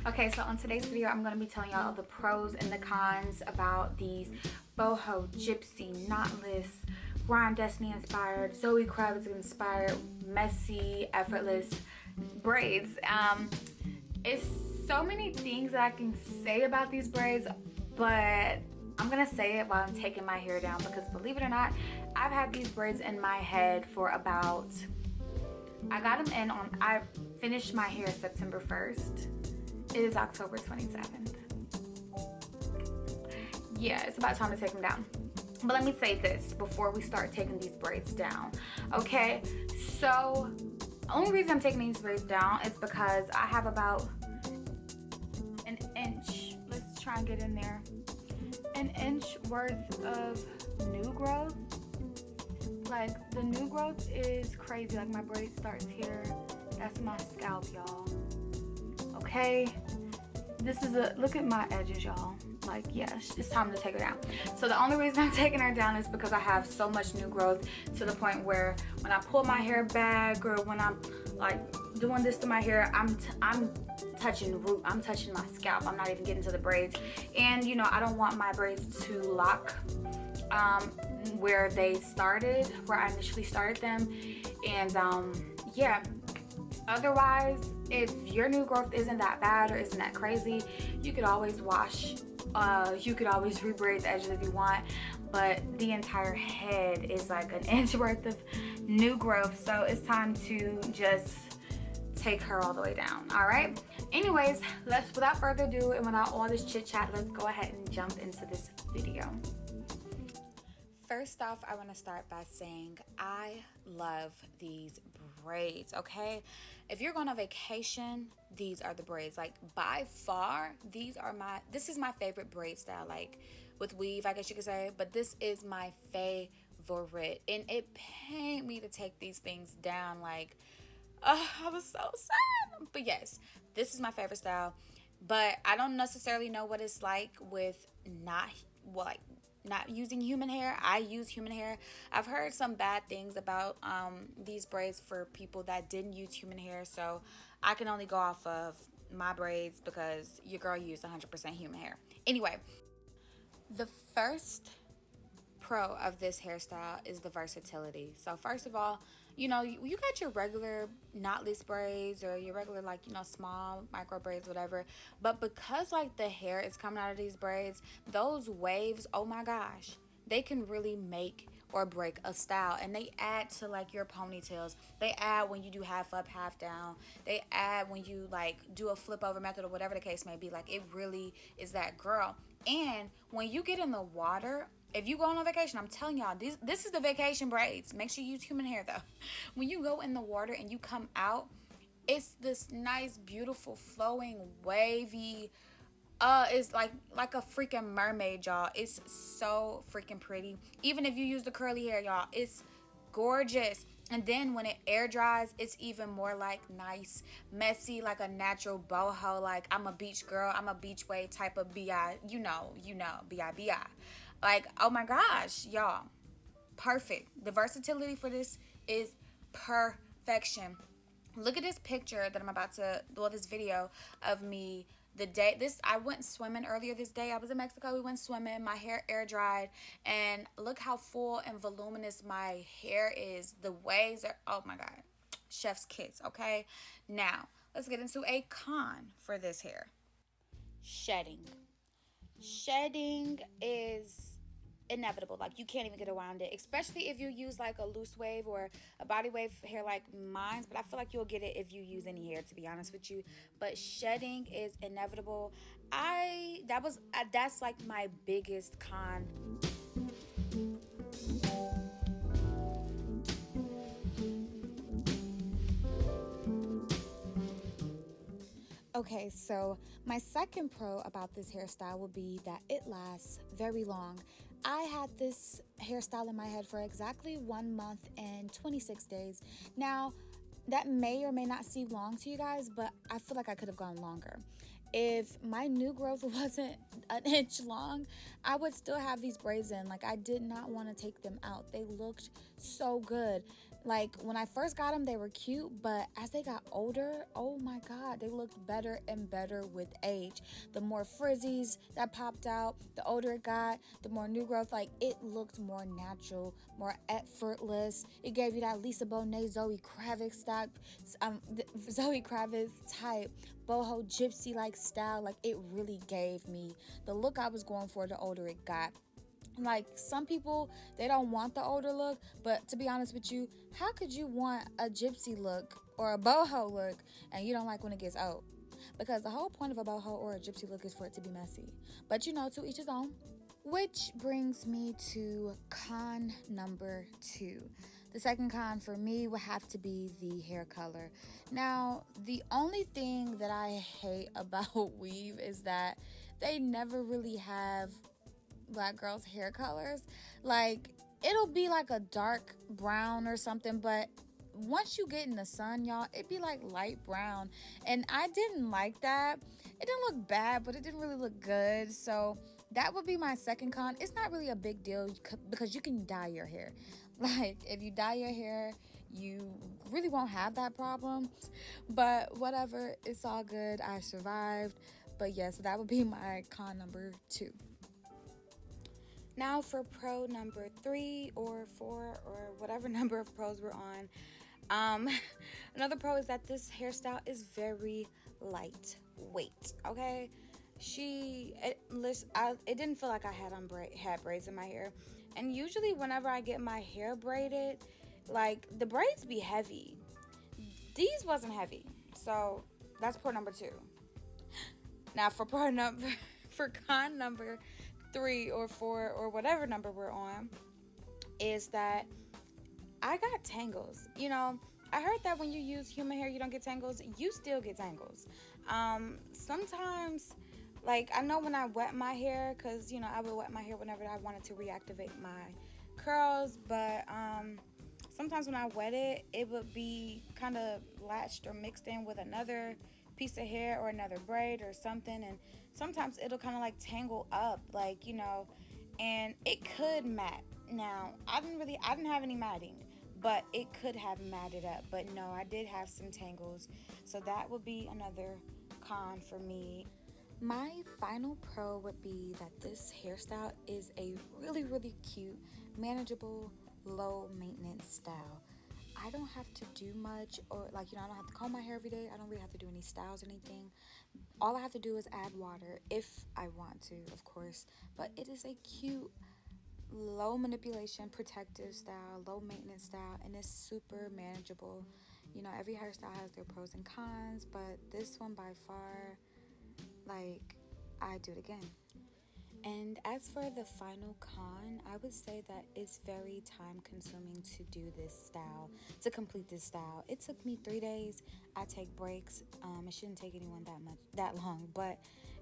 Okay, so on today's video, I'm going to be telling y'all the pros and the cons about these Boho, Gypsy, Knotless, Ryan Destiny inspired, Zoe Kravitz inspired, messy, effortless braids. It's so many things that I can say about these braids, but I'm gonna say it while I'm taking my hair down, because believe it or not, I've had these braids in my head for about, I got them in on, I finished my hair September 1st. It is October 27th. Yeah, it's about time to take them down. But let me say this before we start taking these braids down, okay? So, the only reason I'm taking these braids down is because I have about an inch, let's try and get in there, an inch worth of new growth. Like, the new growth is crazy. Like, my braid starts here. That's my scalp, y'all. Okay, this is a look at my edges, y'all. Like, yes, it's time to take her down. So the only reason I'm taking her down is because I have so much new growth, to the point where when I pull my hair back, or when I'm like doing this to my hair, I'm touching root, I'm touching my scalp, I'm not even getting to the braids. And you know, I don't want my braids to lock where they started, where I initially started them. And yeah, otherwise, if your new growth isn't that bad or isn't that crazy, you could always wash, you could always rebraid the edges if you want. But the entire head is like an inch worth of new growth, so it's time to just take her all the way down. All right, anyways, without further ado and without all this chit chat, let's go ahead and jump into this video. First off, I want to start by saying I love these braids, okay? If you're going on vacation, these are the braids. Like, by far, this is my favorite braid style, like with weave, I guess you could say, but this is my favorite. And it pained me to take these things down. Like, I was so sad. But yes, this is my favorite style. But I don't necessarily know what it's like with not using human hair. I use human hair. I've heard some bad things about these braids for people that didn't use human hair, so I can only go off of my braids because your girl used 100% human hair. Anyway, the first pro of this hairstyle is the versatility. So first of all, you know, you got your regular knotless braids, or your regular, like, you know, small micro braids, whatever, but because like the hair is coming out of these braids, those waves, oh my gosh, they can really make or break a style. And they add to like your ponytails, they add when you do half up, half down, they add when you like do a flip over method, or whatever the case may be. Like, it really is that girl. And when you get in the water, if you go on a vacation, I'm telling y'all, this is the vacation braids. Make sure you use human hair though. When you go in the water and you come out, it's this nice, beautiful, flowing, wavy, it's like a freaking mermaid, y'all. It's so freaking pretty. Even if you use the curly hair, y'all, it's gorgeous. And then when it air dries, it's even more like nice, messy, like a natural boho. Like, I'm a beach girl, I'm a beach wave type of bi, you know, bi. Like, oh my gosh, y'all, perfect. The versatility for this is perfection. Look at this picture that I'm about to, well, this video of me the day I went swimming earlier this day. I was in Mexico, we went swimming, my hair air dried, and look how full and voluminous my hair is. The waves are, oh my god, chef's kiss. Okay, now let's get into a con for this hair. Shedding is inevitable. Like, you can't even get around it, especially if you use like a loose wave or a body wave hair like mine's. But I feel like you'll get it if you use any hair, to be honest with you. But shedding is inevitable. That's like my biggest con. Okay, so my second pro about this hairstyle would be that it lasts very long. I had this hairstyle in my head for exactly 1 month and 26 days. Now, that may or may not seem long to you guys, but I feel like I could have gone longer. If my new growth wasn't an inch long, I would still have these braids in. Like, I did not want to take them out. They looked so good. Like, when I first got them, they were cute, but as they got older, oh my God, they looked better and better with age. The more frizzies that popped out, the older it got, the more new growth, like, it looked more natural, more effortless. It gave you that Lisa Bonet, Zoe Kravitz Zoe Kravitz type, boho gypsy-like style. Like, it really gave me the look I was going for the older it got. Like, some people, they don't want the older look, but to be honest with you, how could you want a gypsy look or a boho look and you don't like when it gets old? Because the whole point of a boho or a gypsy look is for it to be messy. But to each his own. Which brings me to con number 2. The second con for me would have to be the hair color. Now, the only thing that I hate about weave is that they never really have Black girls' hair colors. Like, it'll be like a dark brown or something, but once you get in the sun, y'all, it'd be like light brown. And I didn't like that. It didn't look bad, but it didn't really look good. So that would be my second con. It's not really a big deal because you can dye your hair. Like, if you dye your hair, you really won't have that problem. But whatever, it's all good. I survived. But yeah, so that would be my con number 2. Now for pro number 3 or 4 or whatever number of pros we're on. Another pro is that this hairstyle is very lightweight. Okay, it didn't feel like I had braids in my hair, and usually whenever I get my hair braided, like, the braids be heavy. These wasn't heavy, so that's pro number 2. Now for con number 3 or 4 or whatever number we're on is that I got tangles. I heard that when you use human hair, you don't get tangles. You still get tangles. Sometimes, like, I know when I wet my hair, because, I would wet my hair whenever I wanted to reactivate my curls, but sometimes when I wet it, it would be kind of latched or mixed in with another piece of hair or another braid or something, and sometimes it'll kind of like tangle up, like, and it could mat. Now, I didn't have any matting, but it could have matted up. But no, I did have some tangles, so that would be another con for me. My final pro would be that this hairstyle is a really, really cute, manageable, low maintenance style. I don't have to do much, or I don't have to comb my hair every day. I don't really have to do any styles or anything. All I have to do is add water if I want to, of course. But it is a cute, low manipulation, protective style, low maintenance style, and it's super manageable. Every hairstyle has their pros and cons, but this one by far, I do it again. And as for the final con, I would say that it's very time consuming to do this style, to complete this style. It took me 3 days. I take breaks. It shouldn't take anyone that long, but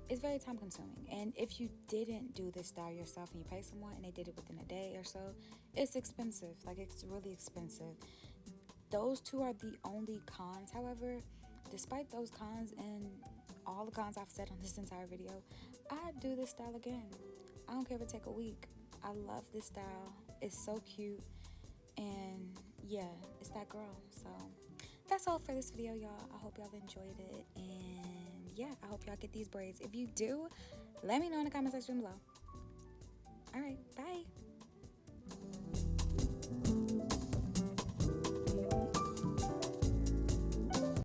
it's very time consuming. And if you didn't do this style yourself and you pay someone and they did it within a day or so, it's expensive. It's really expensive. Those 2 are the only cons. However, despite those cons and all the cons I've said on this entire video, I'd do this style again. I don't care if it take a week. I love this style. It's so cute. And yeah, it's that girl. So that's all for this video, y'all. I hope y'all enjoyed it. And yeah, I hope y'all get these braids. If you do, let me know in the comment section below. All right, bye.